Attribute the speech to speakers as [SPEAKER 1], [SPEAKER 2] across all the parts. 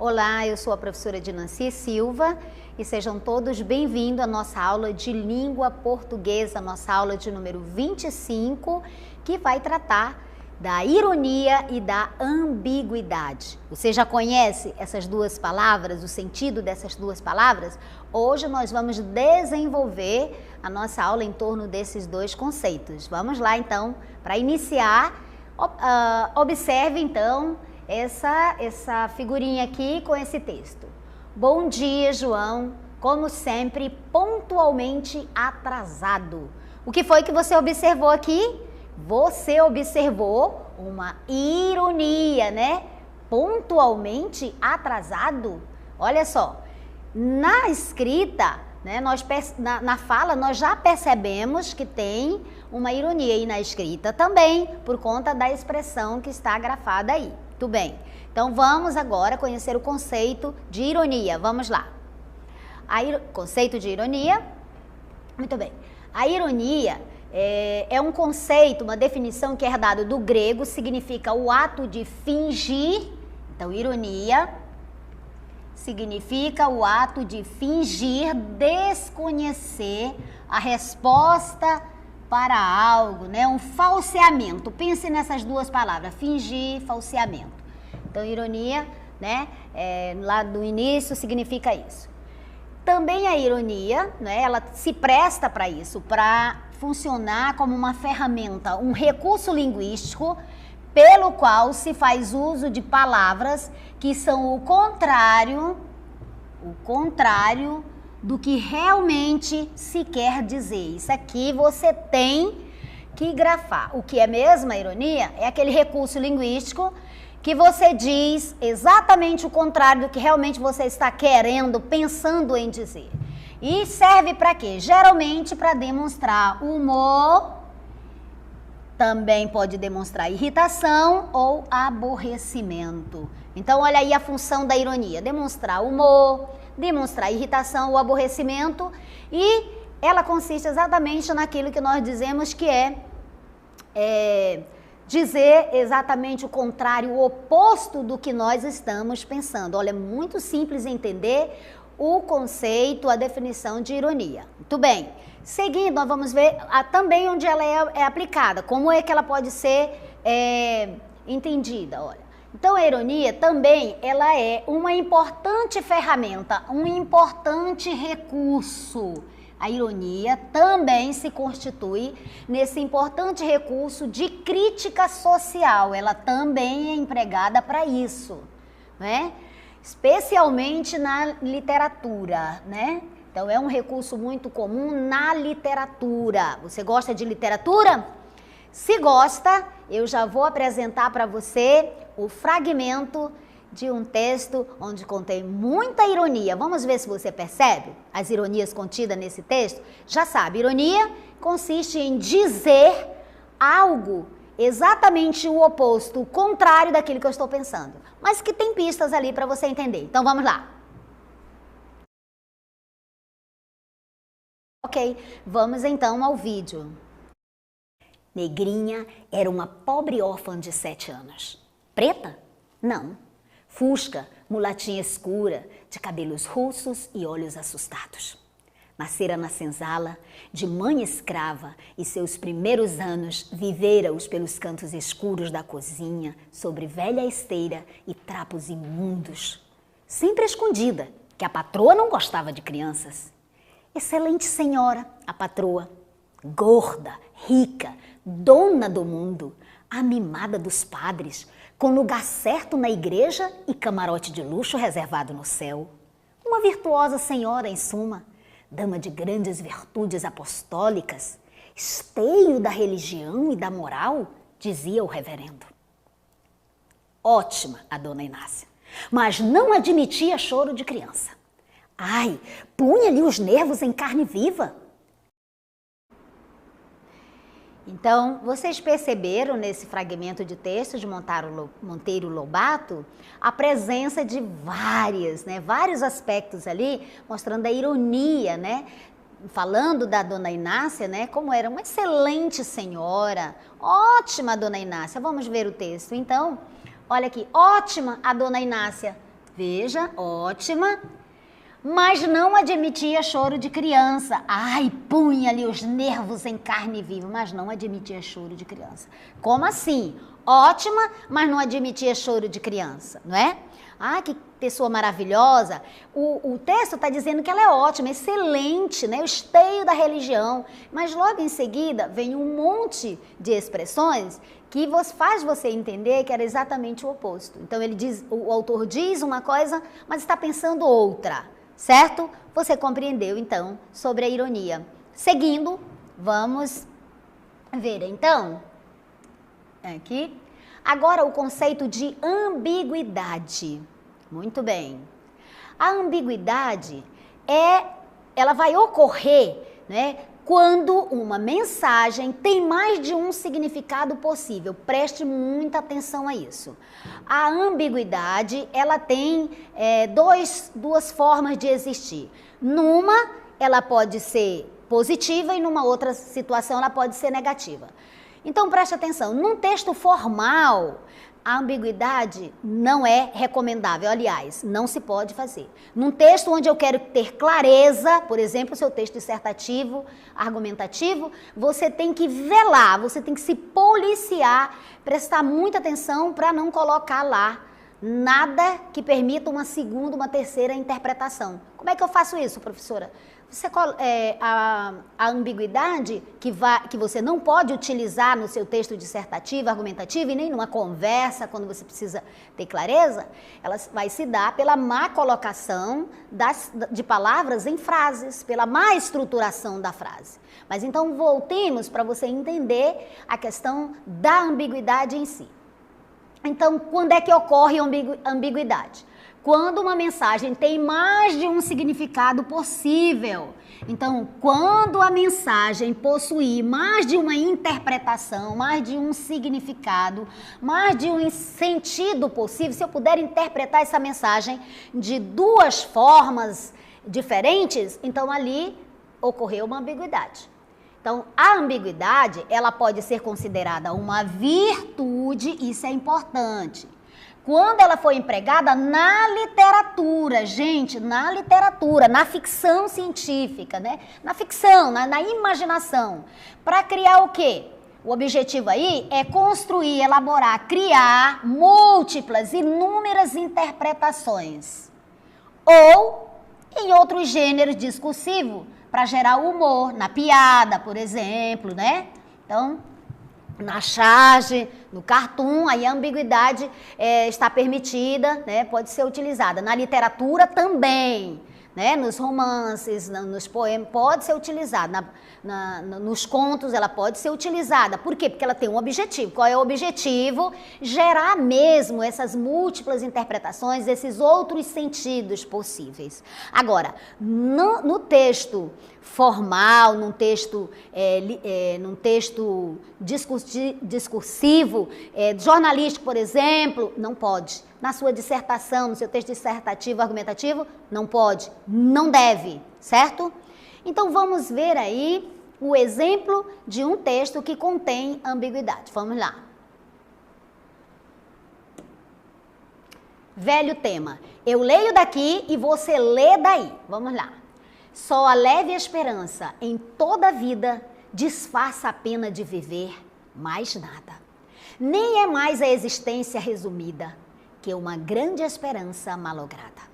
[SPEAKER 1] Olá, eu sou a professora Dinanci Silva e sejam todos bem-vindos à nossa aula de língua portuguesa, nossa aula de número 25, que vai tratar da ironia e da ambiguidade. Você já conhece essas duas palavras, o sentido dessas duas palavras? Hoje nós vamos desenvolver a nossa aula em torno desses dois conceitos. Vamos lá então, para iniciar, observe então essa figurinha aqui com esse texto. Bom dia, João, como sempre, pontualmente atrasado. O que foi que você observou aqui? Você observou uma ironia, né? Pontualmente atrasado. Olha só, na escrita, né, na fala, nós já percebemos que tem uma ironia e na escrita também, por conta da expressão que está grafada aí. Muito bem, então vamos agora conhecer o conceito de ironia. Vamos lá. Conceito de ironia. Muito bem. A ironia é um conceito, uma definição que é herdada do grego, significa o ato de fingir. Então, ironia significa o ato de fingir desconhecer a resposta para algo, né? Um falseamento. Pense nessas duas palavras, fingir, falseamento. Então, ironia, né? Lá do início significa isso. Também a ironia, né? Ela se presta para isso, para funcionar como uma ferramenta, um recurso linguístico pelo qual se faz uso de palavras que são o contrário do que realmente se quer dizer. Isso aqui você tem que grafar. O que é mesmo a ironia? É aquele recurso linguístico que você diz exatamente o contrário do que realmente você está querendo, pensando em dizer. E serve para quê? Geralmente para demonstrar humor, também pode demonstrar irritação ou aborrecimento. Então, olha aí a função da ironia: demonstrar humor, demonstrar irritação ou aborrecimento, e ela consiste exatamente naquilo que nós dizemos que é dizer exatamente o contrário, o oposto do que nós estamos pensando. Olha, é muito simples entender o conceito, a definição de ironia. Muito bem. Seguindo, nós vamos ver também onde ela é aplicada, como é que ela pode ser entendida. Olha, então a ironia também ela é uma importante ferramenta, um importante recurso. A ironia também se constitui nesse importante recurso de crítica social. Ela também é empregada para isso, né? Especialmente na literatura, né? Então, é um recurso muito comum na literatura. Você gosta de literatura? Se gosta, eu já vou apresentar para você o fragmento de um texto onde contém muita ironia. Vamos ver se você percebe as ironias contidas nesse texto? Já sabe, ironia consiste em dizer algo exatamente o oposto, o contrário daquilo que eu estou pensando, mas que tem pistas ali para você entender. Então, vamos lá. Ok, vamos então ao vídeo. Negrinha era uma pobre órfã de 7 anos. Preta? Não. Fusca, mulatinha escura, de cabelos russos e olhos assustados. Nascera na senzala, de mãe escrava, e seus primeiros anos vivera-os pelos cantos escuros da cozinha, sobre velha esteira e trapos imundos. Sempre escondida, que a patroa não gostava de crianças. Excelente senhora, a patroa, gorda, rica, dona do mundo, amimada dos padres, com lugar certo na igreja e camarote de luxo reservado no céu. Uma virtuosa senhora, em suma, dama de grandes virtudes apostólicas, esteio da religião e da moral, dizia o reverendo. Ótima a dona Inácia, mas não admitia choro de criança. Ai, punha-lhe os nervos em carne viva. Então, vocês perceberam nesse fragmento de texto de Monteiro Lobato a presença de vários aspectos ali, mostrando a ironia, né? Falando da dona Inácia, né? Como era uma excelente senhora, ótima a dona Inácia. Vamos ver o texto, então. Olha aqui, ótima a dona Inácia. Veja, ótima. Mas não admitia choro de criança. Ai, punha ali os nervos em carne viva, mas não admitia choro de criança. Como assim? Ótima, mas não admitia choro de criança, não é? Ah, que pessoa maravilhosa. O texto está dizendo que ela é ótima, excelente, né? O esteio da religião. Mas logo em seguida vem um monte de expressões que faz você entender que era exatamente o oposto. Então ele diz, o autor diz uma coisa, mas está pensando outra. Certo? Você compreendeu, então, sobre a ironia. Seguindo, vamos ver, então, aqui, agora o conceito de ambiguidade. Muito bem. A ambiguidade ela vai ocorrer, né, quando uma mensagem tem mais de um significado possível. Preste muita atenção a isso. A ambiguidade, ela tem duas formas de existir. Numa, ela pode ser positiva e numa outra situação ela pode ser negativa. Então, preste atenção. Num texto formal, a ambiguidade não é recomendável, aliás, não se pode fazer. Num texto onde eu quero ter clareza, por exemplo, seu texto dissertativo, argumentativo, você tem que velar, você tem que se policiar, prestar muita atenção para não colocar lá nada que permita uma segunda, uma terceira interpretação. Como é que eu faço isso, professora? A ambiguidade que você não pode utilizar no seu texto dissertativo, argumentativo e nem numa conversa, quando você precisa ter clareza, ela vai se dar pela má colocação de palavras em frases, pela má estruturação da frase. Mas então voltemos para você entender a questão da ambiguidade em si. Então, quando é que ocorre a ambiguidade? Quando uma mensagem tem mais de um significado possível. Então, quando a mensagem possuir mais de uma interpretação, mais de um significado, mais de um sentido possível, se eu puder interpretar essa mensagem de duas formas diferentes, então ali ocorreu uma ambiguidade. Então, a ambiguidade, ela pode ser considerada uma virtude, isso é importante. Quando ela foi empregada na literatura, gente, na literatura, na ficção científica, né? Na ficção, na imaginação. Para criar o quê? O objetivo aí é construir, elaborar, criar múltiplas, inúmeras interpretações. Ou em outros gêneros discursivos, para gerar humor, na piada, por exemplo, né? Então, na charge, no cartoon, aí a ambiguidade está permitida, né? Pode ser utilizada. Na literatura também, né? Nos romances, nos poemas, pode ser utilizada. Nos contos, ela pode ser utilizada. Por quê? Porque ela tem um objetivo. Qual é o objetivo? Gerar mesmo essas múltiplas interpretações, esses outros sentidos possíveis. Agora, no texto formal, num texto discursivo, jornalístico, por exemplo, não pode. Na sua dissertação, no seu texto dissertativo, argumentativo, não pode, não deve, certo? Então, vamos ver aí o exemplo de um texto que contém ambiguidade. Vamos lá. Velho tema. Eu leio daqui e você lê daí. Vamos lá. Só a leve esperança em toda a vida disfarça a pena de viver, mais nada. Nem é mais a existência resumida que uma grande esperança malograda.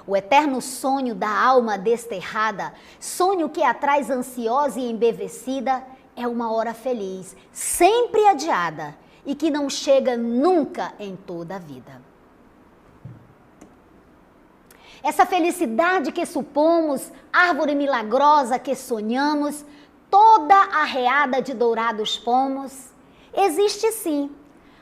[SPEAKER 1] O eterno sonho da alma desterrada, sonho que a traz ansiosa e embevecida, é uma hora feliz, sempre adiada, e que não chega nunca em toda a vida. Essa felicidade que supomos, árvore milagrosa que sonhamos, toda arreada de dourados pomos, existe sim,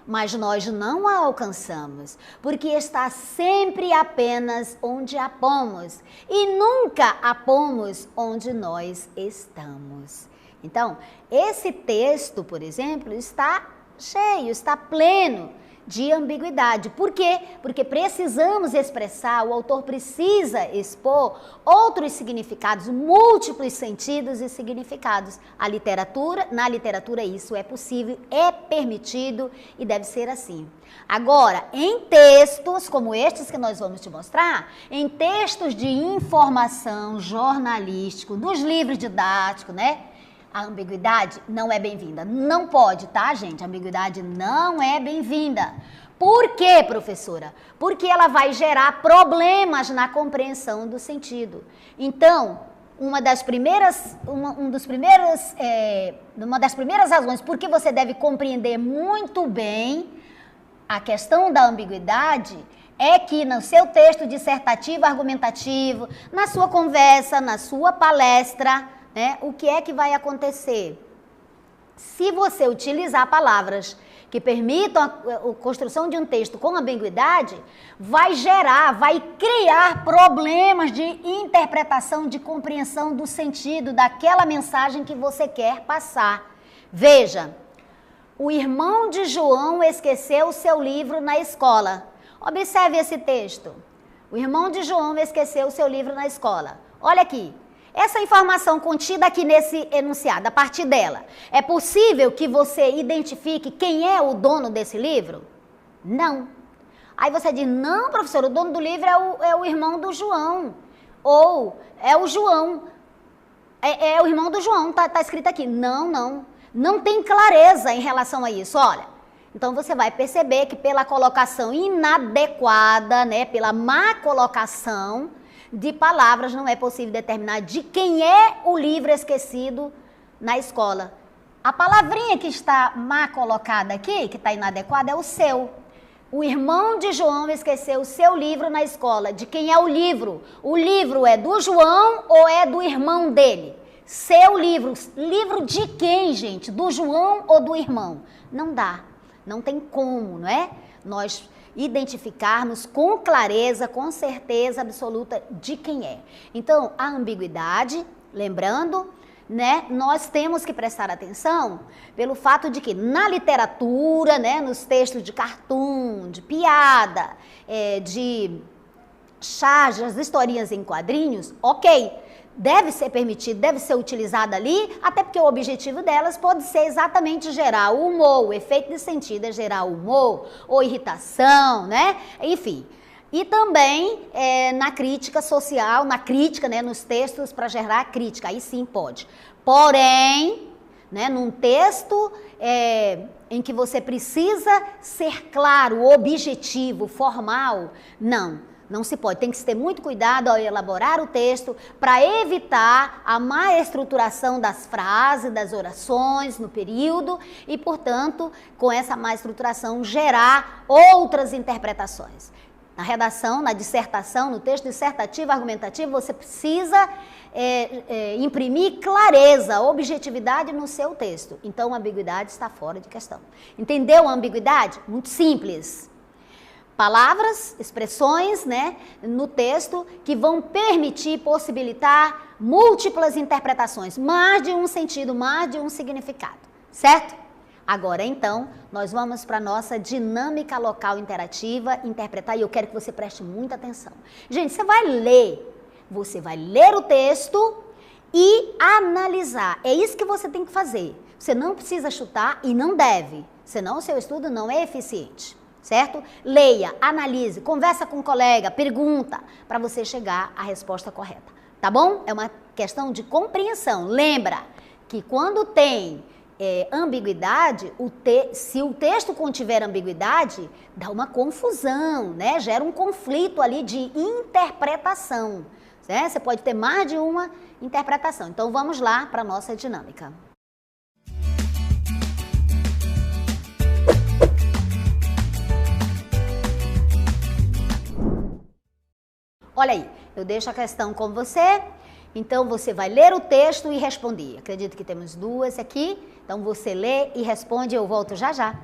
[SPEAKER 1] mas nós não a alcançamos, porque está sempre apenas onde a pomos e nunca a pomos onde nós estamos. Então, esse texto, por exemplo, está cheio, está pleno de ambiguidade. Por quê? Porque precisamos expressar, o autor precisa expor outros significados, múltiplos sentidos e significados. Na literatura isso é possível, é permitido e deve ser assim. Agora, em textos como estes que nós vamos te mostrar, em textos de informação jornalístico, nos livros didáticos, né? A ambiguidade não é bem-vinda. Não pode, tá, gente? A ambiguidade não é bem-vinda. Por quê, professora? Porque ela vai gerar problemas na compreensão do sentido. Então, uma das primeiras razões por que você deve compreender muito bem a questão da ambiguidade é que no seu texto dissertativo, argumentativo, na sua conversa, na sua palestra, né, o que é que vai acontecer? Se você utilizar palavras que permitam a construção de um texto com ambiguidade, vai criar problemas de interpretação, de compreensão do sentido daquela mensagem que você quer passar. Veja, o irmão de João esqueceu seu livro na escola. Observe esse texto. O irmão de João esqueceu seu livro na escola. Olha aqui. Essa informação contida aqui nesse enunciado, a partir dela, é possível que você identifique quem é o dono desse livro? Não. Aí você diz, não, professor, o dono do livro é o irmão do João. Ou é o João. É o irmão do João, tá escrito aqui. Não. Não tem clareza em relação a isso, olha. Então você vai perceber que pela colocação inadequada, né, pela má colocação de palavras, não é possível determinar de quem é o livro esquecido na escola. A palavrinha que está má colocada aqui, que está inadequada, é o seu. O irmão de João esqueceu o seu livro na escola. De quem é o livro? O livro é do João ou é do irmão dele? Seu livro. Livro de quem, gente? Do João ou do irmão? Não dá. Não tem como, não é? Nós identificarmos com clareza, com certeza absoluta de quem é. Então, a ambiguidade, lembrando, né, nós temos que prestar atenção pelo fato de que na literatura, né, nos textos de cartoon, de piada, de charges, historinhas em quadrinhos, ok, deve ser permitido, deve ser utilizado ali, até porque o objetivo delas pode ser exatamente gerar humor, o efeito de sentido é gerar humor ou irritação, né? Enfim. E também na crítica social, na crítica, né, nos textos para gerar crítica, aí sim pode. Porém, né, num texto em que você precisa ser claro, objetivo, formal, não se pode. Tem que se ter muito cuidado ao elaborar o texto para evitar a má estruturação das frases, das orações no período e, portanto, com essa má estruturação, gerar outras interpretações. Na redação, na dissertação, no texto dissertativo, argumentativo, você precisa imprimir clareza, objetividade no seu texto. Então, a ambiguidade está fora de questão. Entendeu a ambiguidade? Muito simples. Palavras, expressões, né, no texto que vão permitir, possibilitar múltiplas interpretações, mais de um sentido, mais de um significado, certo? Agora, então, nós vamos para a nossa dinâmica local interativa, interpretar, e eu quero que você preste muita atenção. Gente, você vai ler o texto e analisar. É isso que você tem que fazer. Você não precisa chutar e não deve, senão o seu estudo não é eficiente. Certo? Leia, analise, conversa com um colega, pergunta, para você chegar à resposta correta. Tá bom? É uma questão de compreensão. Lembra que quando tem ambiguidade, se o texto contiver ambiguidade, dá uma confusão, né? Gera um conflito ali de interpretação. Né? Você pode ter mais de uma interpretação. Então vamos lá para a nossa dinâmica. Olha aí, eu deixo a questão com você, então você vai ler o texto e responder. Acredito que temos duas aqui, então você lê e responde, eu volto já já.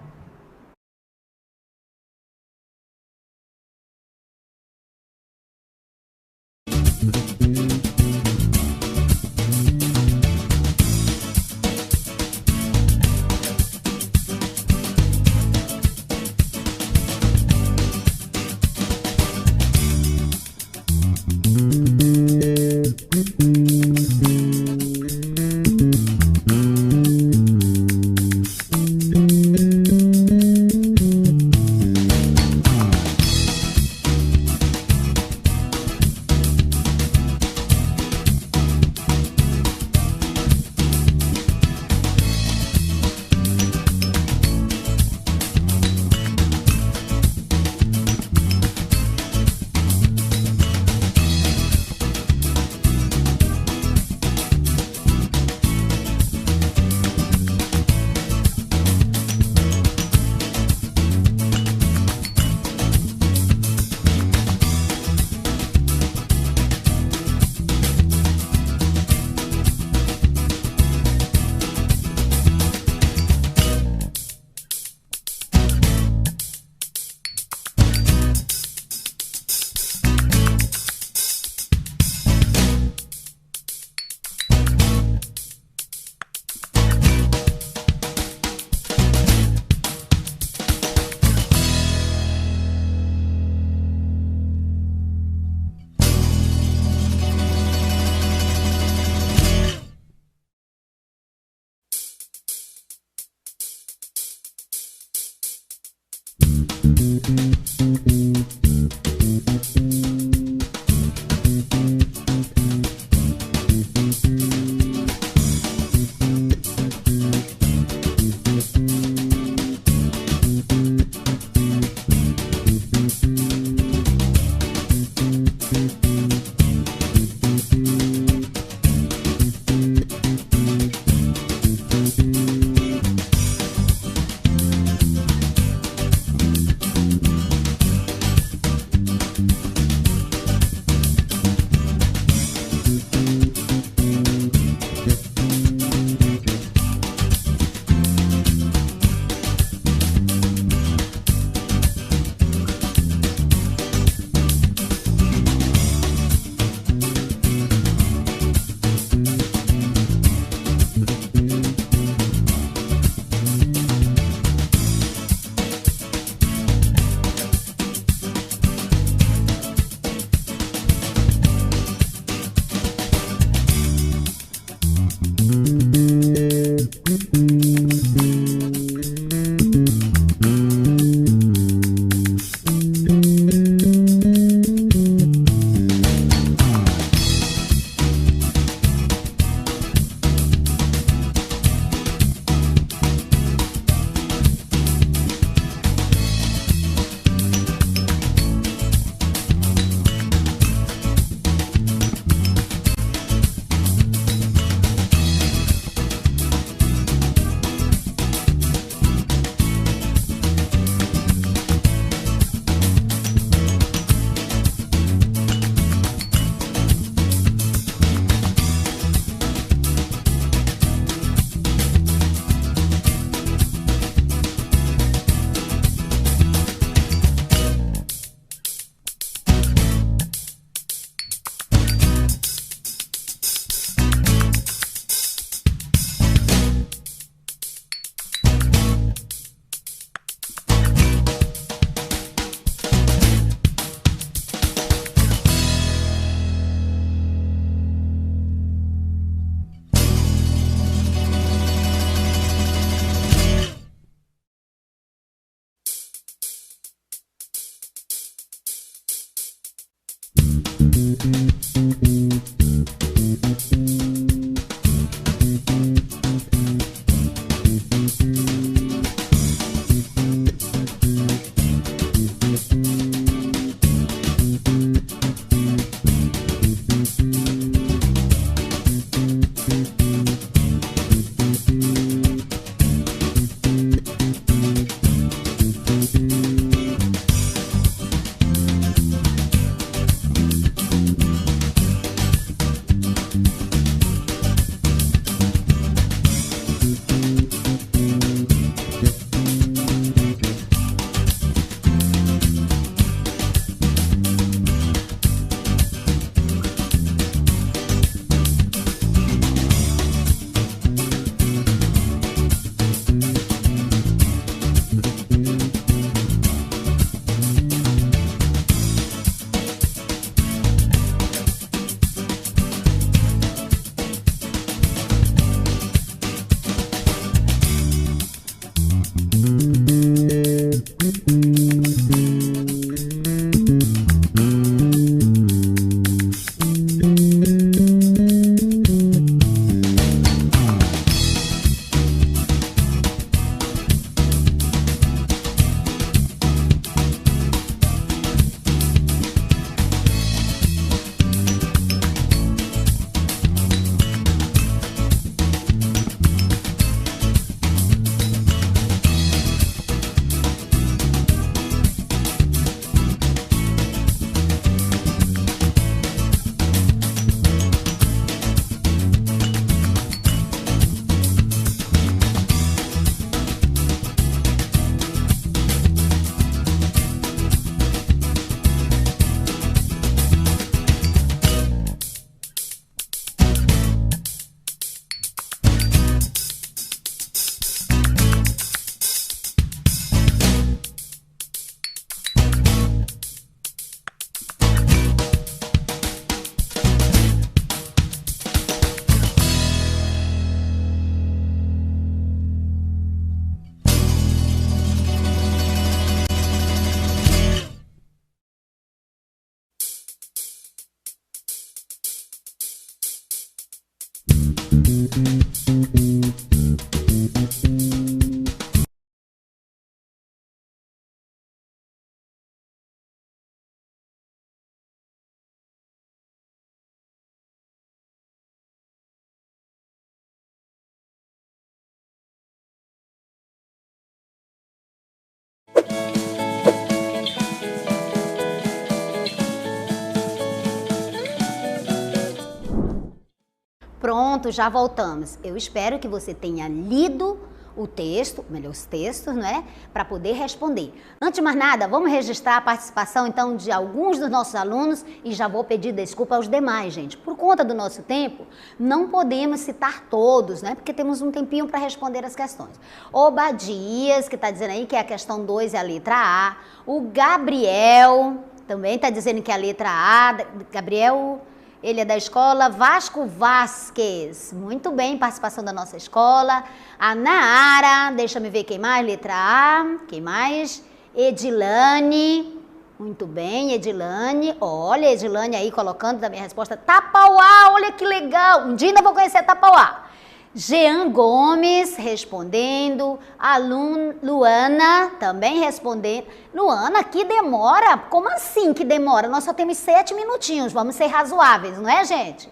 [SPEAKER 1] Pronto, já voltamos. Eu espero que você tenha lido o texto, melhor os textos, não é? Para poder responder. Antes de mais nada, vamos registrar a participação, então, de alguns dos nossos alunos e já vou pedir desculpa aos demais, gente. Por conta do nosso tempo, não podemos citar todos, né? Porque temos um tempinho para responder as questões. Obadias, que está dizendo aí que a questão 2 é a letra A. O Gabriel também está dizendo que é a letra A. Gabriel... Ele é da escola Vasco Vasquez. Muito bem, participação da nossa escola. A Naara, deixa eu ver quem mais, letra A. Quem mais? Edilane. Muito bem, Edilane. Olha, Edilane aí colocando também a resposta. Tapauá, olha que legal. Um dia ainda vou conhecer Tapauá. Jean Gomes respondendo, a Luana também respondendo. Luana, que demora? Como assim que demora? Nós só temos 7 minutinhos, vamos ser razoáveis, não é, gente?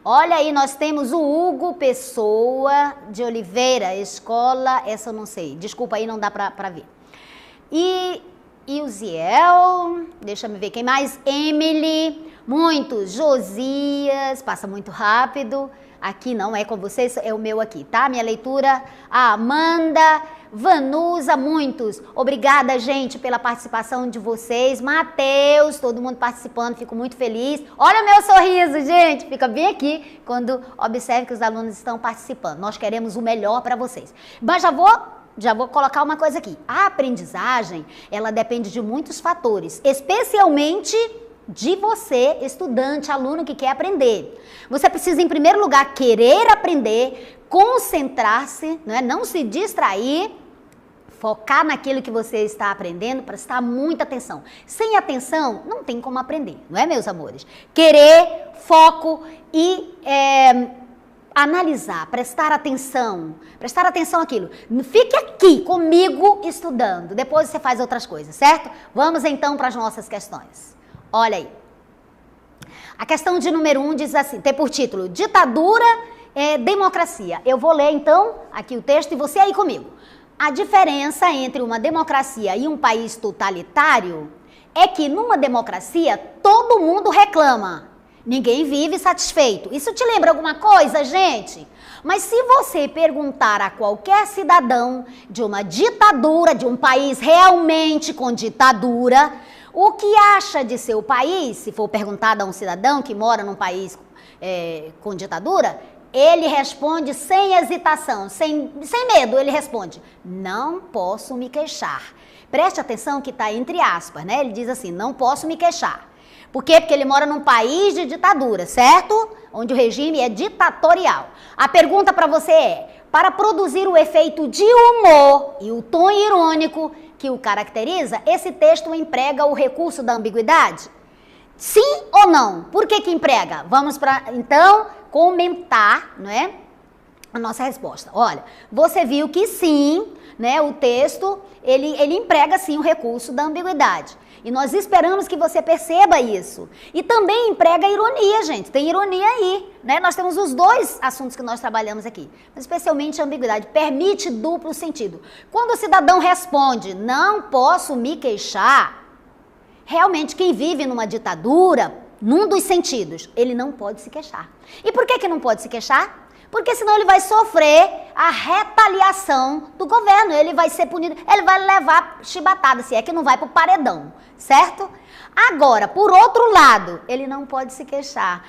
[SPEAKER 1] Olha aí, nós temos o Hugo Pessoa de Oliveira, escola, essa eu não sei, desculpa aí, não dá pra ver. E o Ziel, deixa eu ver quem mais, Emily, muitos, Josias, passa muito rápido. Aqui não é com vocês, é o meu aqui, tá? Minha leitura, a Amanda, Vanusa, muitos. Obrigada, gente, pela participação de vocês. Mateus, todo mundo participando, fico muito feliz. Olha o meu sorriso, gente, fica bem aqui quando observe que os alunos estão participando. Nós queremos o melhor para vocês. Mas já vou colocar uma coisa aqui. A aprendizagem, ela depende de muitos fatores, especialmente de você, estudante, aluno que quer aprender. Você precisa, em primeiro lugar, querer aprender, concentrar-se, não se distrair, focar naquilo que você está aprendendo, prestar muita atenção. Sem atenção, não tem como aprender, não é, meus amores? Querer, foco e analisar, prestar atenção àquilo. Fique aqui comigo estudando, depois você faz outras coisas, certo? Vamos então para as nossas questões. Olha aí. A questão de número 1 diz assim, tem por título, ditadura, democracia. Eu vou ler então aqui o texto e você aí comigo. A diferença entre uma democracia e um país totalitário é que numa democracia todo mundo reclama. Ninguém vive satisfeito. Isso te lembra alguma coisa, gente? Mas se você perguntar a qualquer cidadão de uma ditadura, de um país realmente com ditadura, o que acha de seu país, se for perguntado a um cidadão que mora num país com ditadura, ele responde sem hesitação, sem medo, ele responde, não posso me queixar. Preste atenção que está entre aspas, né? Ele diz assim, não posso me queixar. Por quê? Porque ele mora num país de ditadura, certo? Onde o regime é ditatorial. A pergunta para você é, para produzir o efeito de humor e o tom irônico que o caracteriza, esse texto emprega o recurso da ambiguidade? Sim ou não? Por que emprega? Vamos para, então, comentar, não é? A nossa resposta. Olha, você viu que sim, né? O texto, ele emprega sim o recurso da ambiguidade. E nós esperamos que você perceba isso. E também emprega ironia, gente. Tem ironia aí, né? Nós temos os dois assuntos que nós trabalhamos aqui. Mas especialmente a ambiguidade. Permite duplo sentido. Quando o cidadão responde, não posso me queixar, realmente quem vive numa ditadura, num dos sentidos, ele não pode se queixar. E por que não pode se queixar? Porque senão ele vai sofrer a retaliação do governo, ele vai ser punido, ele vai levar chibatada, se é que não vai para o paredão, certo? Agora, por outro lado, ele não pode se queixar.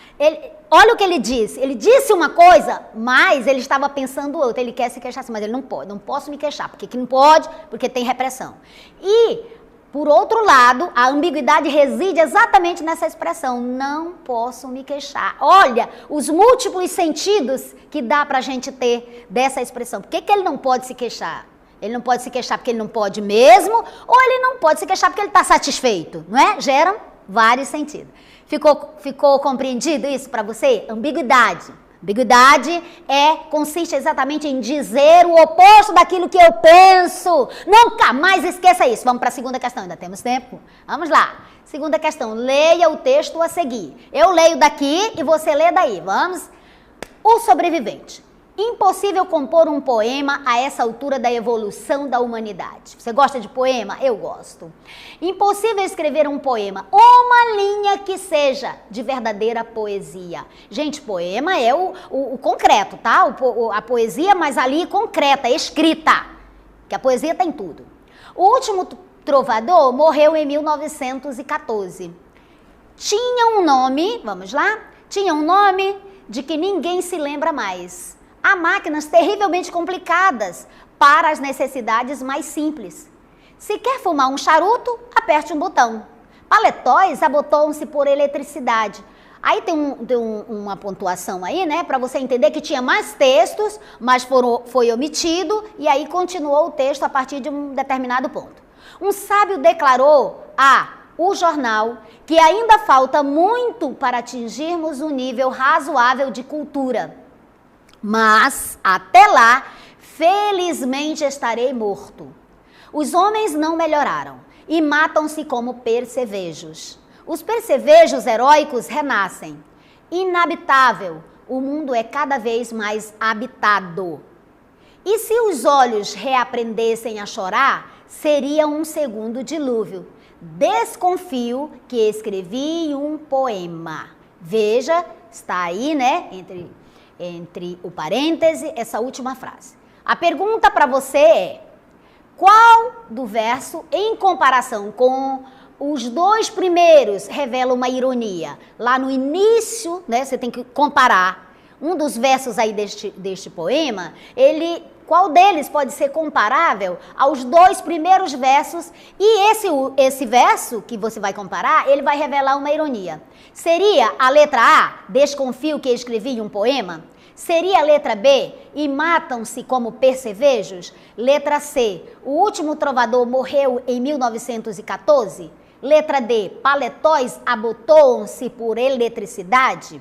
[SPEAKER 1] Olha o que ele disse uma coisa, mas ele estava pensando outra, ele quer se queixar assim, mas ele não pode, não posso me queixar, porque que não pode? Porque tem repressão. E por outro lado, a ambiguidade reside exatamente nessa expressão, não posso me queixar. Olha, os múltiplos sentidos que dá pra gente ter dessa expressão. Por que ele não pode se queixar? Ele não pode se queixar porque ele não pode mesmo, ou ele não pode se queixar porque ele está satisfeito, não é? Geram vários sentidos. Ficou compreendido isso para você? Ambiguidade. Ambiguidade consiste exatamente em dizer o oposto daquilo que eu penso. Nunca mais esqueça isso. Vamos para a segunda questão, ainda temos tempo? Vamos lá. Segunda questão, leia o texto a seguir. Eu leio daqui e você lê daí. Vamos. O sobrevivente. Impossível compor um poema a essa altura da evolução da humanidade. Você gosta de poema? Eu gosto. Impossível escrever um poema, uma linha que seja de verdadeira poesia. Gente, poema é o concreto, tá? A poesia, mas ali concreta, escrita. Que a poesia tem tudo. O último trovador morreu em 1914. Tinha um nome, vamos lá? Tinha um nome de que ninguém se lembra mais. Há máquinas terrivelmente complicadas para as necessidades mais simples. Se quer fumar um charuto, aperte um botão. Paletós abotoam-se por eletricidade. Aí tem uma pontuação aí, né, para você entender que tinha mais textos, mas foi omitido, e aí continuou o texto a partir de um determinado ponto. Um sábio declarou o jornal que ainda falta muito para atingirmos um nível razoável de cultura. Mas, até lá, felizmente estarei morto. Os homens não melhoraram e matam-se como percevejos. Os percevejos heróicos renascem. Inabitável, o mundo é cada vez mais habitado. E se os olhos reaprendessem a chorar, seria um segundo dilúvio. Desconfio que escrevi um poema. Veja, está aí, né, entre o parêntese, essa última frase. A pergunta para você é: qual do verso, em comparação com os dois primeiros, revela uma ironia? Lá no início, né, você tem que comparar um dos versos aí deste poema, qual deles pode ser comparável aos dois primeiros versos? E esse verso que você vai comparar, ele vai revelar uma ironia. Seria a letra A, desconfio que escrevi um poema? Seria a letra B, e matam-se como percevejos? Letra C, o último trovador morreu em 1914? Letra D, paletós abotoam-se por eletricidade?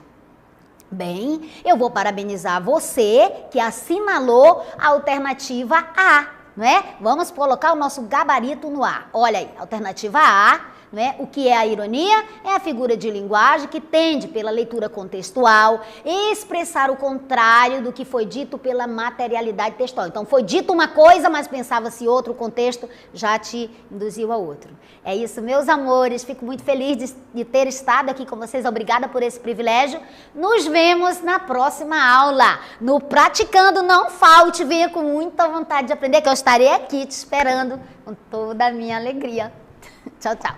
[SPEAKER 1] Bem, eu vou parabenizar você que assinalou a alternativa A, não é? Vamos colocar o nosso gabarito no A. Olha aí, alternativa A. Não é? O que é a ironia? É a figura de linguagem que tende, pela leitura contextual, expressar o contrário do que foi dito pela materialidade textual. Então, foi dito uma coisa, mas pensava-se outro, o contexto já te induziu a outro. É isso, meus amores. Fico muito feliz de ter estado aqui com vocês. Obrigada por esse privilégio. Nos vemos na próxima aula. No Praticando, não falte, venha com muita vontade de aprender, que eu estarei aqui te esperando com toda a minha alegria. Tchau, tchau.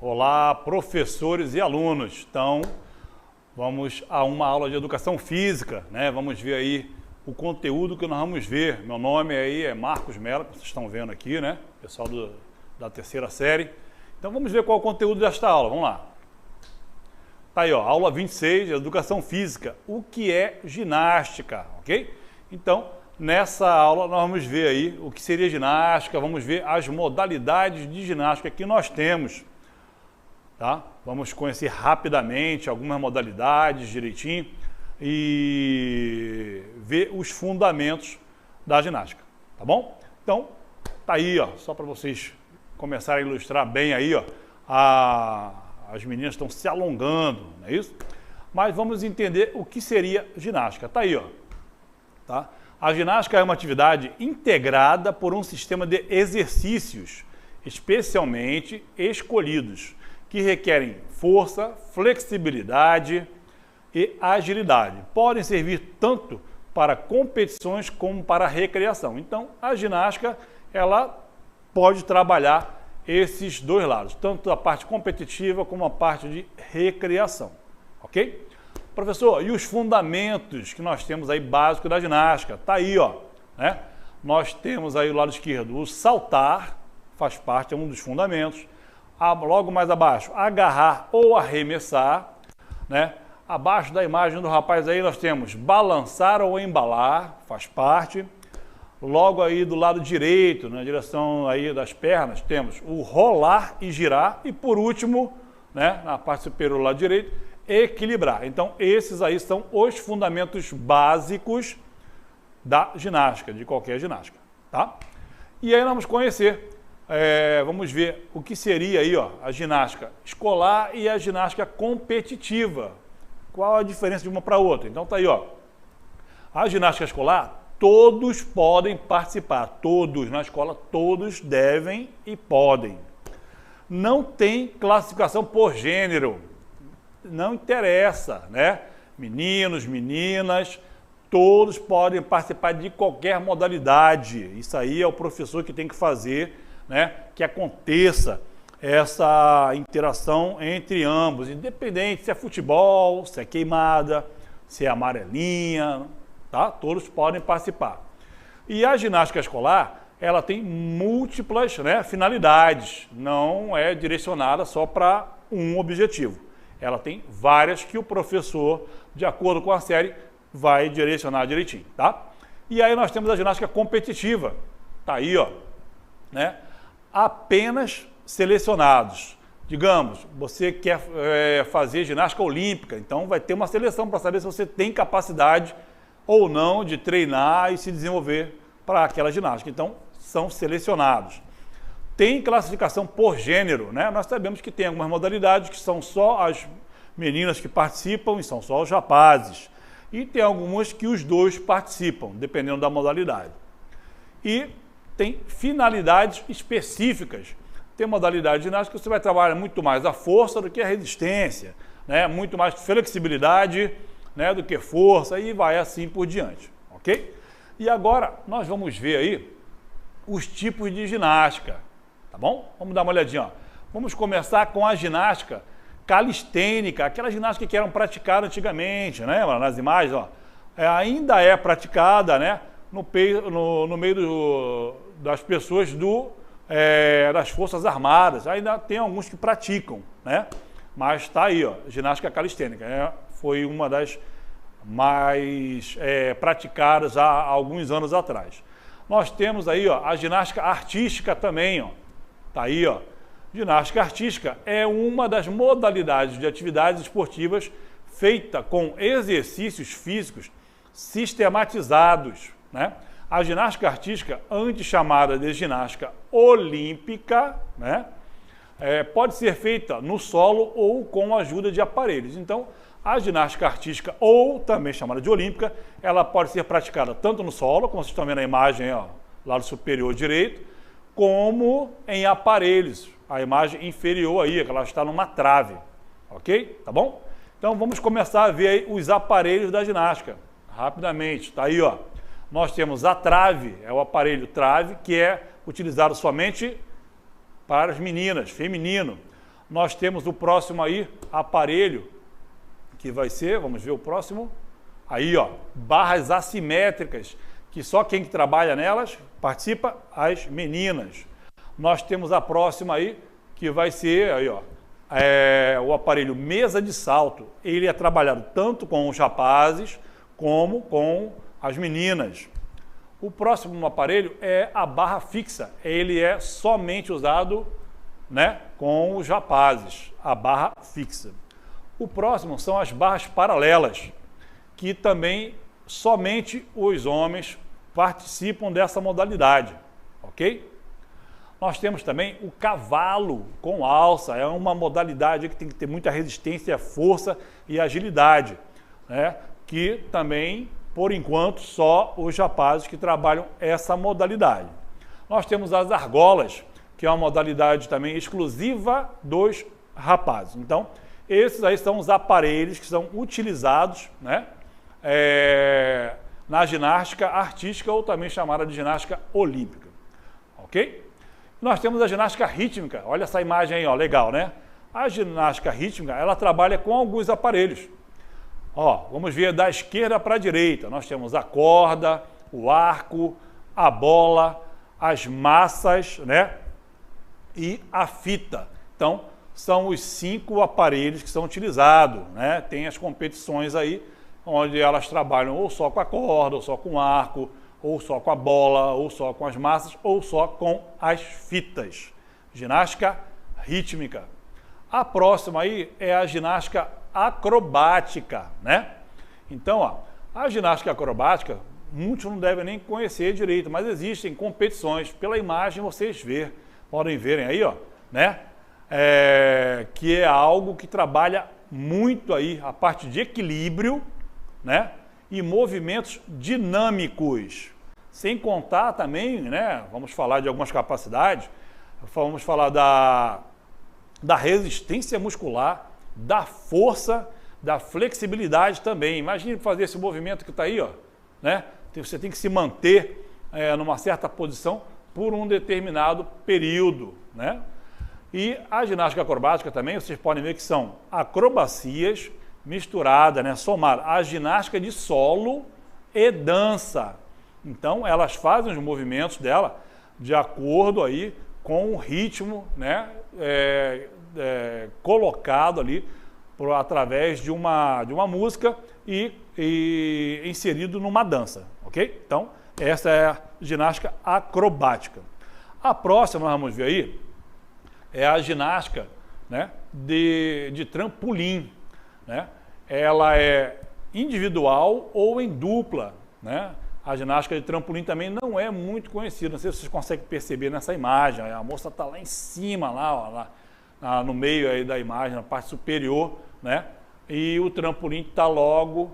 [SPEAKER 2] Olá, professores e alunos. Então, vamos a uma aula de educação física, né? Vamos ver aí o conteúdo que nós vamos ver. Meu nome aí é Marcos Mello, que vocês estão vendo aqui, né? Pessoal da terceira série. Então, vamos ver qual é o conteúdo desta aula. Vamos lá. Tá aí, ó, aula 26 de educação física. O que é ginástica, ok? Então, nessa aula nós vamos ver aí o que seria ginástica, vamos ver as modalidades de ginástica que nós temos. Tá? Vamos conhecer rapidamente algumas modalidades direitinho e ver os fundamentos da ginástica, tá bom? Então, tá aí, ó, só para vocês começarem a ilustrar bem aí, ó, as meninas estão se alongando, não é isso? Mas vamos entender o que seria ginástica. Tá aí, ó, tá? A ginástica é uma atividade integrada por um sistema de exercícios especialmente escolhidos, que requerem força, flexibilidade e agilidade. Podem servir tanto para competições como para recreação. Então, a ginástica, ela pode trabalhar esses dois lados, tanto a parte competitiva como a parte de recreação, ok? Professor, e os fundamentos que nós temos aí básicos da ginástica? Tá aí, ó, né? Nós temos aí do lado esquerdo o saltar, faz parte, é um dos fundamentos. Logo mais abaixo, agarrar ou arremessar, né? Abaixo da imagem do rapaz aí nós temos balançar ou embalar, faz parte. logo aí do lado direito, na direção aí das pernas, temos o rolar e girar. E por último, né, na parte superior do lado direito, equilibrar. Então, esses aí são os fundamentos básicos da ginástica, de qualquer ginástica, tá? E aí nós vamos conhecer, vamos ver o que seria aí, ó, a ginástica escolar e a ginástica competitiva. Qual a diferença de uma para outra? Então tá aí, ó. A ginástica escolar, todos podem participar, todos na escola, todos devem e podem. Não tem classificação por gênero, não interessa, né? Meninos, meninas, todos podem participar de qualquer modalidade. Isso aí é o professor que tem que fazer, né, que aconteça essa interação entre ambos, independente se é futebol, se é queimada, se é amarelinha, tá? Todos podem participar. E a ginástica escolar, ela tem múltiplas, né, finalidades, não é direcionada só para um objetivo. Ela tem várias que o professor, de acordo com a série, vai direcionar direitinho, tá? E aí nós temos a ginástica competitiva, tá aí, ó, né? Apenas selecionados. Digamos, você quer fazer ginástica olímpica, então vai ter uma seleção para saber se você tem capacidade ou não de treinar e se desenvolver para aquela ginástica. Então, são selecionados. Tem classificação por gênero, né? Nós sabemos que tem algumas modalidades que são só as meninas que participam e são só os rapazes. E tem algumas que os dois participam, dependendo da modalidade. E tem finalidades específicas. Tem modalidade ginástica que você vai trabalhar muito mais a força do que a resistência, né? Muito mais flexibilidade, né, do que força, e vai assim por diante, ok? E agora nós vamos ver aí os tipos de ginástica, tá bom? Vamos dar uma olhadinha, ó. Vamos começar com a ginástica calistênica, aquela ginástica que eram praticadas antigamente, né? Nas imagens, ó, ainda é praticada, né? No meio das pessoas das Forças Armadas. Ainda tem alguns que praticam, né? Mas está aí, ó, ginástica calistênica. Foi uma das mais praticadas há alguns anos atrás. Nós temos aí, ó, a ginástica artística também, ó. Tá aí, ó. Ginástica artística é uma das modalidades de atividades esportivas feita com exercícios físicos sistematizados, né? A ginástica artística, antes chamada de ginástica olímpica, né, pode ser feita no solo ou com a ajuda de aparelhos. Então, a ginástica artística, ou também chamada de olímpica, ela pode ser praticada tanto no solo, como vocês estão vendo na imagem, ó, lado superior direito, como em aparelhos. A imagem inferior aí, que ela está numa trave, ok? Tá bom? Então vamos começar a ver aí os aparelhos da ginástica, rapidamente. Tá aí, ó. Nós temos a trave, é o aparelho trave, que é utilizado somente para as meninas, feminino. Nós temos o próximo aí, aparelho, que vai ser, vamos ver o próximo, aí, ó, barras assimétricas, que só quem trabalha nelas participa, as meninas. Nós temos a próxima aí, que vai ser aí, ó, o aparelho mesa de salto. Ele é trabalhado tanto com os rapazes como com as meninas. O próximo aparelho é a barra fixa. Ele é somente usado, né, com os rapazes, a barra fixa. O próximo são as barras paralelas, que também somente os homens participam dessa modalidade, ok? Nós temos também o cavalo com alça, é uma modalidade que tem que ter muita resistência, força e agilidade, né? Que também, por enquanto, só os rapazes que trabalham essa modalidade. Nós temos as argolas, que é uma modalidade também exclusiva dos rapazes. Então, esses aí são os aparelhos que são utilizados, né, na ginástica artística, ou também chamada de ginástica olímpica, ok? Nós temos a ginástica rítmica. Olha essa imagem aí, ó, legal, né? A ginástica rítmica, ela trabalha com alguns aparelhos. Ó, vamos ver da esquerda para a direita. Nós temos a corda, o arco, a bola, as massas, né? E a fita. Então, são os 5 aparelhos que são utilizados, né? Tem as competições aí, onde elas trabalham ou só com a corda, ou só com o arco, ou só com a bola, ou só com as massas, ou só com as fitas. Ginástica rítmica. A próxima aí é a ginástica acrobática, né? Então, ó, a ginástica acrobática, muitos não devem nem conhecer direito, mas existem competições. Pela imagem vocês podem verem aí, ó, né? Que é algo que trabalha muito aí a parte de equilíbrio, né? E movimentos dinâmicos. Sem contar também, né? Vamos falar de algumas capacidades, vamos falar da resistência muscular, da força, da flexibilidade também. Imagine fazer esse movimento que está aí, ó, né? Você tem que se manter numa certa posição por um determinado período, né? E a ginástica acrobática também, vocês podem ver que são acrobacias misturadas, né? Somar a ginástica de solo e dança. Então, elas fazem os movimentos dela de acordo aí com o ritmo, né? Colocado ali através de uma música e inserido numa dança, ok? Então, essa é a ginástica acrobática. A próxima, nós vamos ver aí, é a ginástica, né, de trampolim, né? Ela é individual ou em dupla, né? A ginástica de trampolim também não é muito conhecida, não sei se vocês conseguem perceber nessa imagem, a moça está lá em cima, lá no meio aí da imagem, na parte superior, né? E o trampolim está logo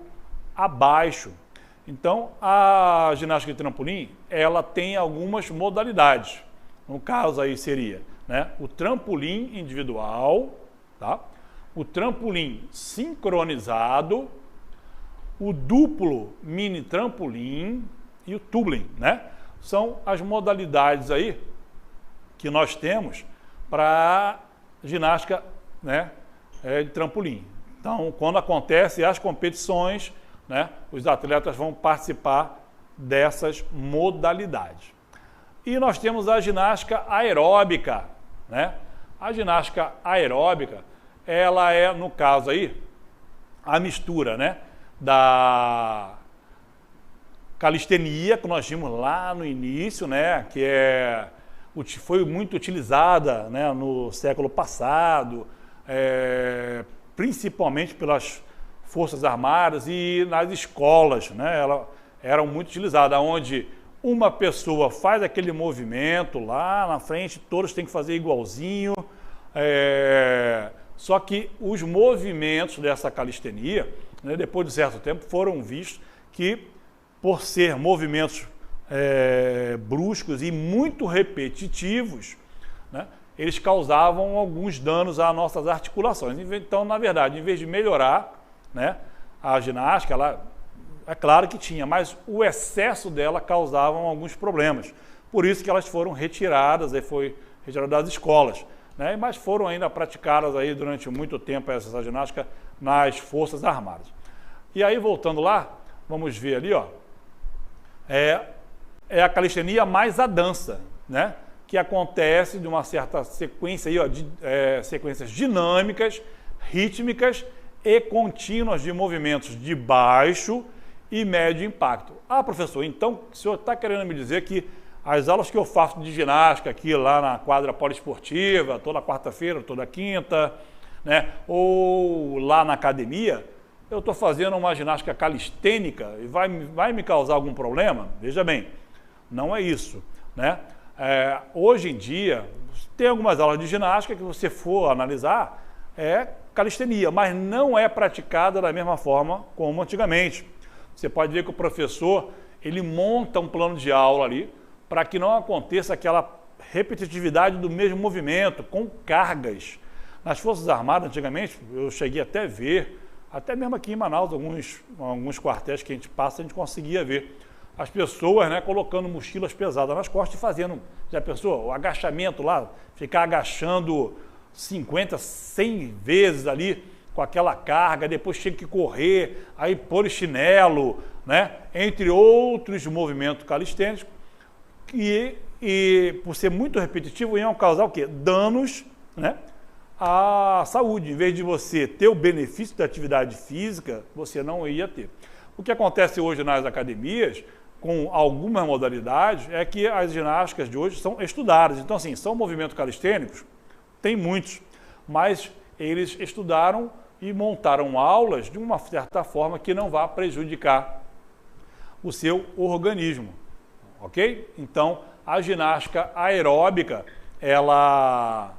[SPEAKER 2] abaixo. Então, a ginástica de trampolim, ela tem algumas modalidades. No caso aí seria, né, o trampolim individual, tá? O trampolim sincronizado, o duplo mini trampolim e o tumbling, né? São as modalidades aí que nós temos para ginástica, né, de trampolim. Então, quando acontecem as competições, né, os atletas vão participar dessas modalidades. E nós temos a ginástica aeróbica, né? A ginástica aeróbica, ela é, no caso aí, a mistura, né, da calistenia, que nós vimos lá no início, né, que foi muito utilizada, né, no século passado, principalmente pelas Forças Armadas e nas escolas, né, eram muito utilizadas, onde uma pessoa faz aquele movimento lá na frente, todos têm que fazer igualzinho, só que os movimentos dessa calistenia, né, depois de certo tempo, foram vistos que, por ser movimentos bruscos e muito repetitivos, né, eles causavam alguns danos às nossas articulações. Então, na verdade, em vez de melhorar, né, a ginástica, ela, é claro que tinha, mas o excesso dela causava alguns problemas. Por isso que elas foram retiradas, foi retirada das escolas, né, mas foram ainda praticadas aí durante muito tempo essa ginástica nas Forças Armadas. E aí, voltando lá, vamos ver ali, ó, é a calistenia mais a dança, né, que acontece de uma certa sequência aí, ó, de sequências dinâmicas, rítmicas e contínuas de movimentos de baixo e médio impacto. Ah, professor, então o senhor está querendo me dizer que as aulas que eu faço de ginástica aqui lá na quadra poliesportiva, toda quarta-feira, toda quinta, né, ou lá na academia, eu estou fazendo uma ginástica calistênica e vai me causar algum problema? Veja bem, não é isso, né? Hoje em dia, tem algumas aulas de ginástica que você for analisar, calistenia, mas não é praticada da mesma forma como antigamente. Você pode ver que o professor, ele monta um plano de aula ali para que não aconteça aquela repetitividade do mesmo movimento, com cargas. Nas Forças Armadas, antigamente, eu cheguei até a ver, até mesmo aqui em Manaus, alguns quartéis que a gente passa, a gente conseguia ver as pessoas, né, colocando mochilas pesadas nas costas e fazendo, já pensou, o agachamento lá, ficar agachando 50, 100 vezes ali com aquela carga, depois tinha que correr, aí pôr chinelo, né, entre outros movimentos calistênicos, e por ser muito repetitivo, iam causar o quê? Danos, né, à saúde. Em vez de você ter o benefício da atividade física, você não ia ter. O que acontece hoje nas academias, com algumas modalidades é que as ginásticas de hoje são estudadas. Então, assim, são movimentos calistênicos, tem muitos, mas eles estudaram e montaram aulas de uma certa forma que não vá prejudicar o seu organismo, ok? Então, a ginástica aeróbica, ela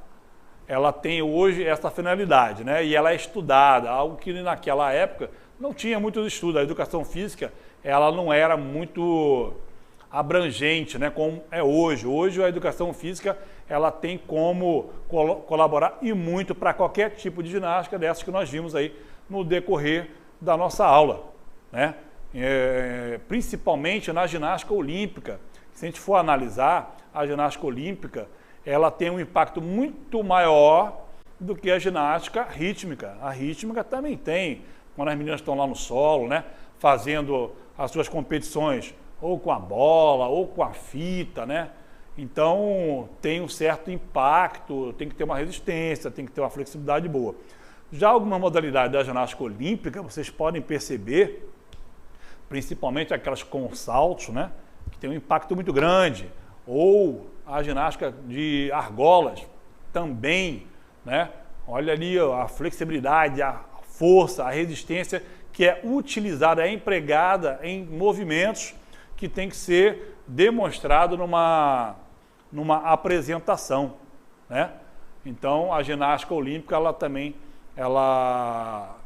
[SPEAKER 2] tem hoje essa finalidade, né? E ela é estudada, algo que naquela época não tinha muitos estudos. A educação física, ela não era muito abrangente, né? Como é hoje. Hoje a educação física, ela tem como colaborar e muito para qualquer tipo de ginástica dessas que nós vimos aí no decorrer da nossa aula, né? Principalmente na ginástica olímpica. Se a gente for analisar, a ginástica olímpica, ela tem um impacto muito maior do que a ginástica rítmica. A rítmica também tem, quando as meninas estão lá no solo, né, fazendo as suas competições ou com a bola ou com a fita, né? Então tem um certo impacto, tem que ter uma resistência, tem que ter uma flexibilidade boa. Já algumas modalidades da ginástica olímpica, vocês podem perceber, principalmente aquelas com saltos, né, que tem um impacto muito grande, ou a ginástica de argolas também, né? Olha ali a flexibilidade, a força, a resistência que é utilizada, é empregada em movimentos que tem que ser demonstrado numa apresentação, né? Então a ginástica olímpica ela também ela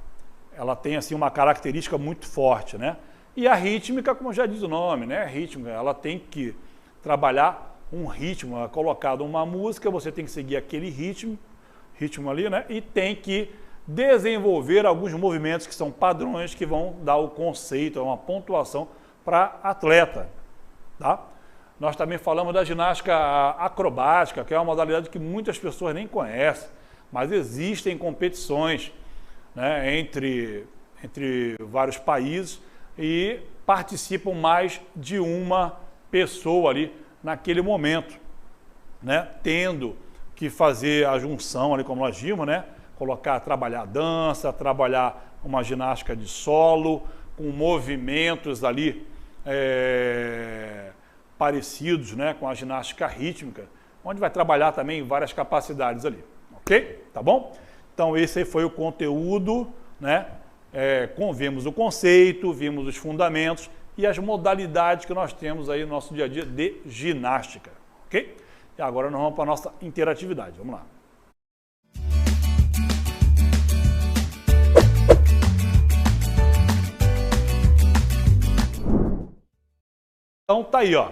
[SPEAKER 2] tem assim uma característica muito forte, né? E a rítmica, como já diz o nome, né? A rítmica, ela tem que trabalhar um ritmo, é colocado uma música, você tem que seguir aquele ritmo ali, né? E tem que desenvolver alguns movimentos que são padrões que vão dar o conceito, uma pontuação para atleta, tá? Nós também falamos da ginástica acrobática, que é uma modalidade que muitas pessoas nem conhecem, mas existem competições, né, entre vários países e participam mais de uma pessoa ali naquele momento, né, tendo que fazer a junção ali, como nós vimos, né, trabalhar a dança, trabalhar uma ginástica de solo, com movimentos ali parecidos, né, com a ginástica rítmica, onde vai trabalhar também várias capacidades ali, ok? Tá bom? Então esse aí foi o conteúdo, né? Vimos o conceito, vimos os fundamentos e as modalidades que nós temos aí no nosso dia a dia de ginástica, ok? E agora nós vamos para a nossa interatividade, vamos lá. Então tá aí, ó.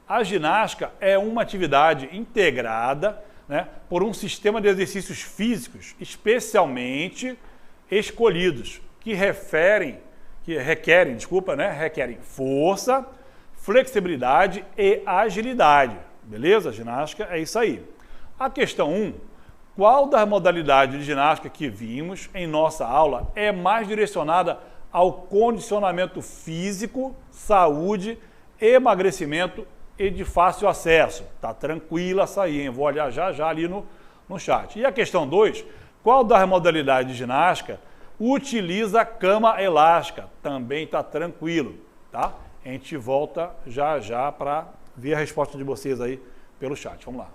[SPEAKER 2] A ginástica é uma atividade integrada, né, por um sistema de exercícios físicos especialmente escolhidos, que requerem força, flexibilidade e agilidade. Beleza? A ginástica é isso aí. A questão 1. Qual das modalidades de ginástica que vimos em nossa aula é mais direcionada ao condicionamento físico, saúde, emagrecimento e de fácil acesso? Tá tranquila essa aí, hein? Vou olhar já ali no chat. E a questão 2, qual das modalidades de ginástica utiliza cama elástica? Também tá tranquilo, tá? A gente volta já para ver a resposta de vocês aí pelo chat. Vamos lá.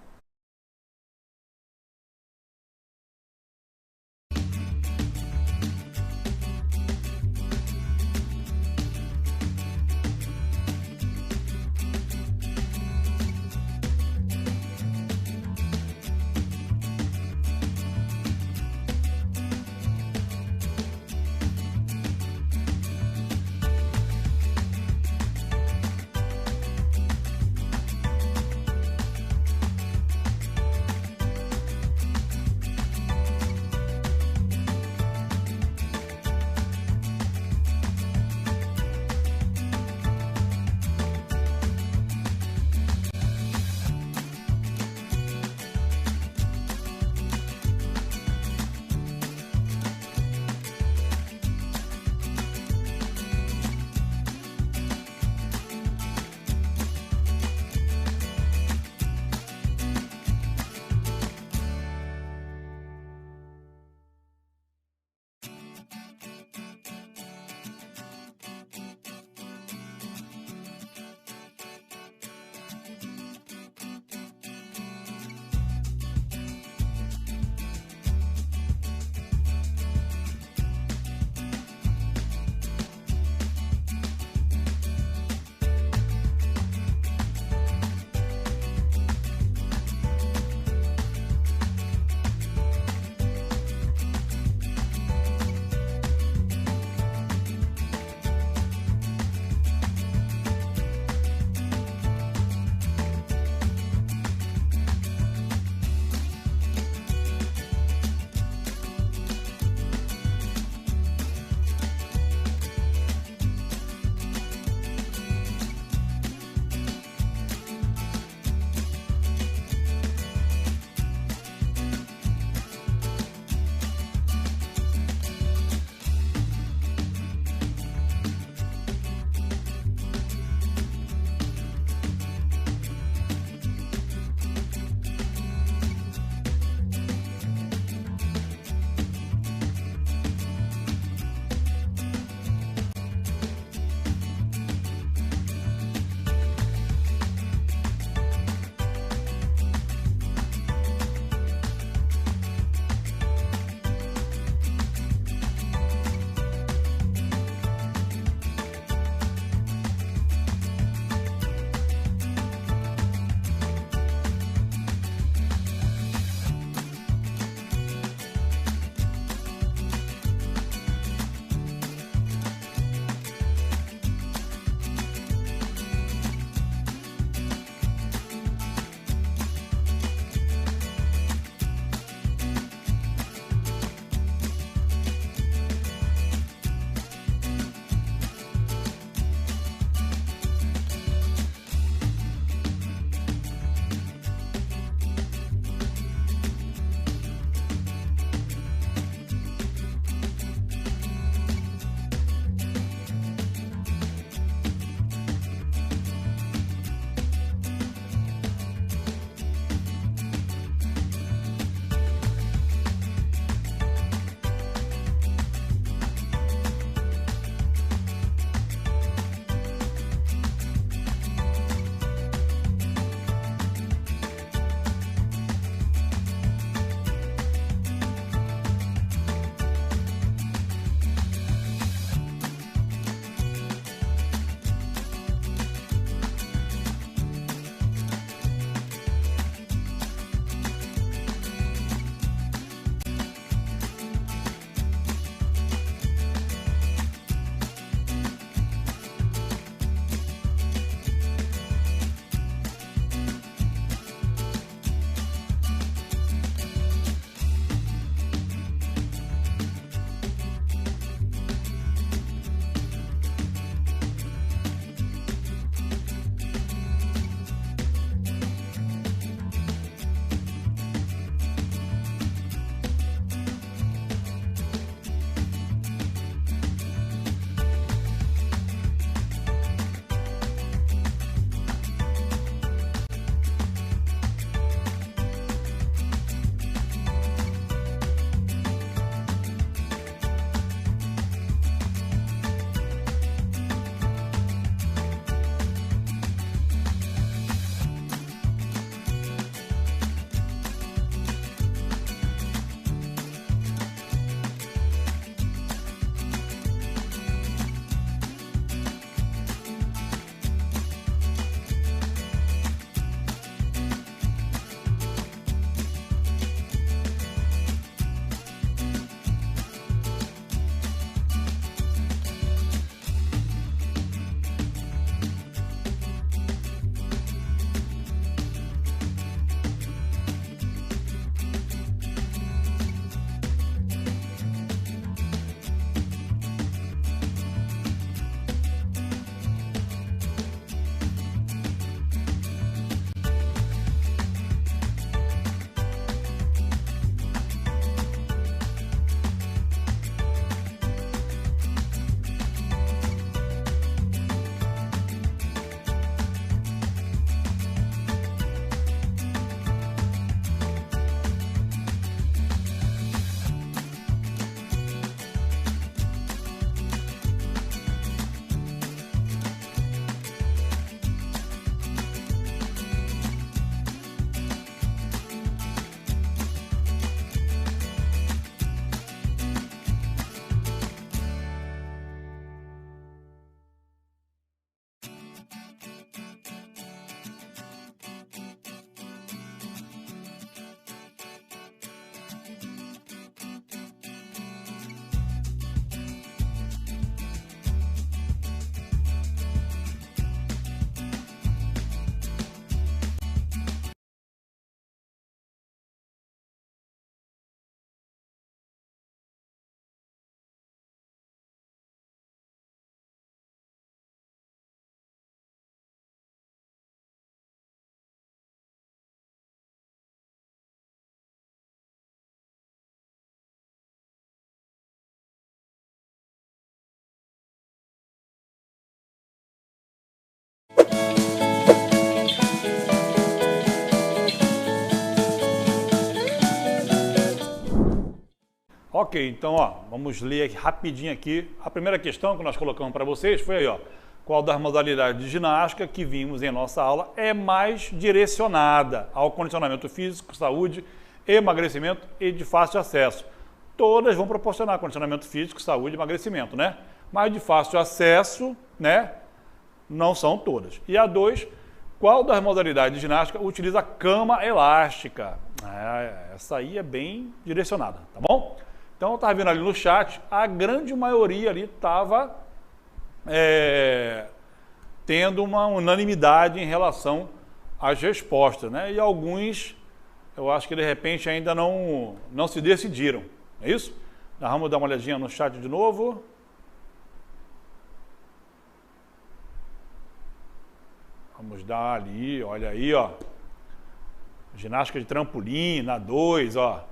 [SPEAKER 2] Ok, então, ó, vamos ler rapidinho aqui. A primeira questão que nós colocamos para vocês foi aí, ó. Qual das modalidades de ginástica que vimos em nossa aula é mais direcionada ao condicionamento físico, saúde, emagrecimento e de fácil acesso? Todas vão proporcionar condicionamento físico, saúde e emagrecimento, né? Mas de fácil acesso, né? Não são todas. E a 2, qual das modalidades de ginástica utiliza cama elástica? Essa aí é bem direcionada, tá bom? Então, eu estava vendo ali no chat, a grande maioria ali estava tendo uma unanimidade em relação às respostas, né? E alguns, eu acho que de repente ainda não se decidiram, é isso? Nós vamos dar uma olhadinha no chat de novo. Vamos dar ali, olha aí, ó. Ginástica de trampolim, na 2, ó.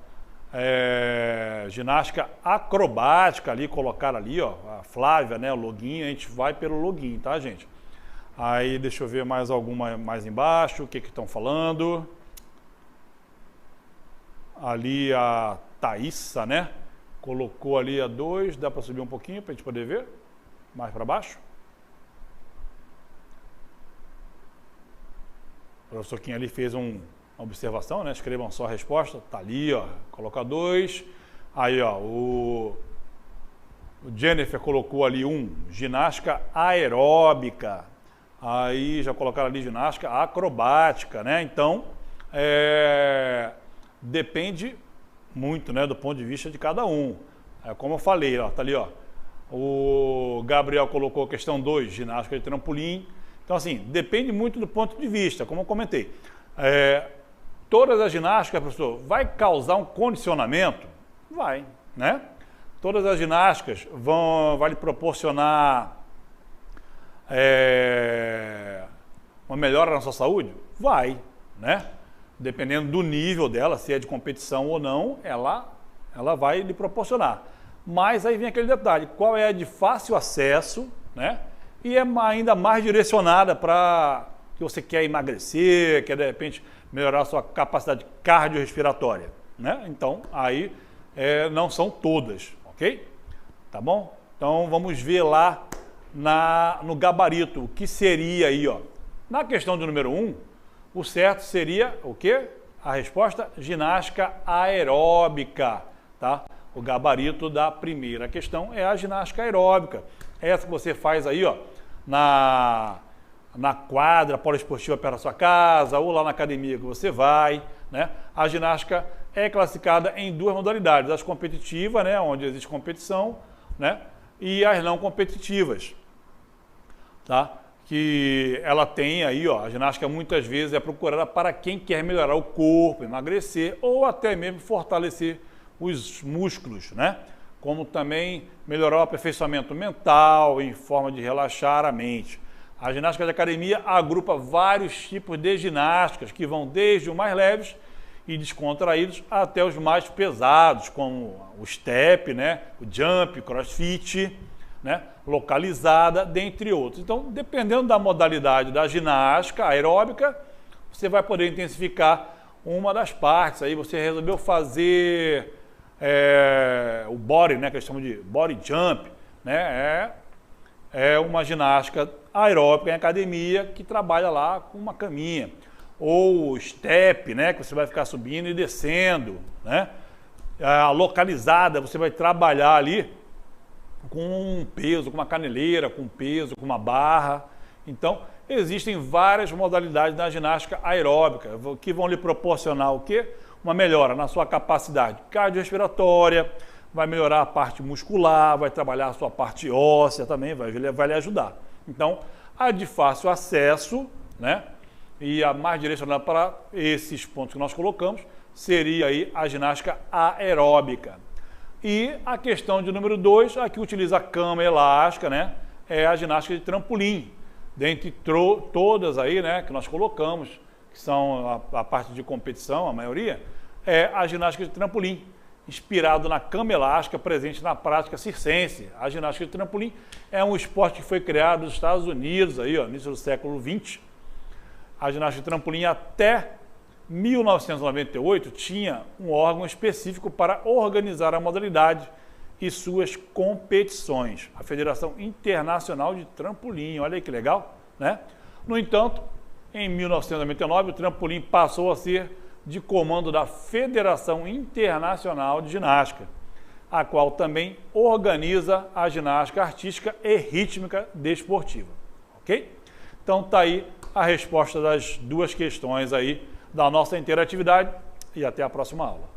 [SPEAKER 2] Ginástica acrobática ali, colocaram ali, ó. A Flávia, né? O login, a gente vai pelo login, tá, gente? Aí, deixa eu ver mais alguma mais embaixo, o que estão falando. Ali a Thaísa, né? Colocou ali a 2, dá para subir um pouquinho para a gente poder ver? Mais para baixo. O professor Kim ali fez uma observação, né? Escrevam só a resposta. Tá ali, ó. Coloca 2. Aí, ó, o Jennifer colocou ali 1, ginástica aeróbica. Aí já colocaram ali ginástica acrobática, né? Então, depende muito, né, do ponto de vista de cada um. Como eu falei, ó, tá ali, ó. O Gabriel colocou a questão 2, ginástica de trampolim. Então, assim, depende muito do ponto de vista, como eu comentei. Todas as ginásticas, professor, vai causar um condicionamento? Vai, né? Todas as ginásticas vai lhe proporcionar uma melhora na sua saúde? Vai, né? Dependendo do nível dela, se é de competição ou não, ela vai lhe proporcionar. Mas aí vem aquele detalhe, qual é a de fácil acesso, né? E é ainda mais direcionada para que você quer emagrecer, quer de repente melhorar a sua capacidade cardiorrespiratória, né? Então, aí não são todas, ok? Tá bom? Então, vamos ver lá no gabarito, o que seria aí, ó. Na questão de número 1, o certo seria o quê? A resposta, ginástica aeróbica, tá? O gabarito da primeira questão é a ginástica aeróbica. Essa que você faz aí, ó, na quadra poliesportiva perto da sua casa ou lá na academia que você vai, né? A ginástica é classificada em 2 modalidades, as competitivas, né, onde existe competição, né, e as não competitivas, tá? Que ela tem aí, ó, a ginástica muitas vezes é procurada para quem quer melhorar o corpo, emagrecer ou até mesmo fortalecer os músculos, né? Como também melhorar o aperfeiçoamento mental em forma de relaxar a mente. A ginástica de academia agrupa vários tipos de ginásticas que vão desde os mais leves e descontraídos até os mais pesados, como o step, né, o jump, crossfit, né, localizada, dentre outros. Então, dependendo da modalidade da ginástica aeróbica, você vai poder intensificar uma das partes. Aí você resolveu fazer o body, né, que eles chamam de body jump, né, é uma ginástica aeróbica em academia que trabalha lá com uma caminha. Ou step, né, que você vai ficar subindo e descendo, né. A localizada, você vai trabalhar ali com um peso, com uma caneleira, com peso, com uma barra. Então, existem várias modalidades da ginástica aeróbica que vão lhe proporcionar o quê? Uma melhora na sua capacidade cardiorrespiratória, vai melhorar a parte muscular, vai trabalhar a sua parte óssea também, vai lhe ajudar. Então, a de fácil acesso, né, e a mais direcionada para esses pontos que nós colocamos, seria aí a ginástica aeróbica. E a questão de número 2, a que utiliza a cama elástica, né, é a ginástica de trampolim. Dentre todas aí, né, que nós colocamos, que são a parte de competição, a maioria, é a ginástica de trampolim, inspirado na cama elástica presente na prática circense. A ginástica de trampolim é um esporte que foi criado nos Estados Unidos, aí, ó, no início do século XX. A ginástica de trampolim até 1998 tinha um órgão específico para organizar a modalidade e suas competições, a Federação Internacional de Trampolim. Olha aí que legal, né? No entanto, em 1999, o trampolim passou a ser de comando da Federação Internacional de Ginástica, a qual também organiza a ginástica artística e rítmica desportiva, ok? Então tá aí a resposta das duas questões aí da nossa interatividade e até a próxima aula.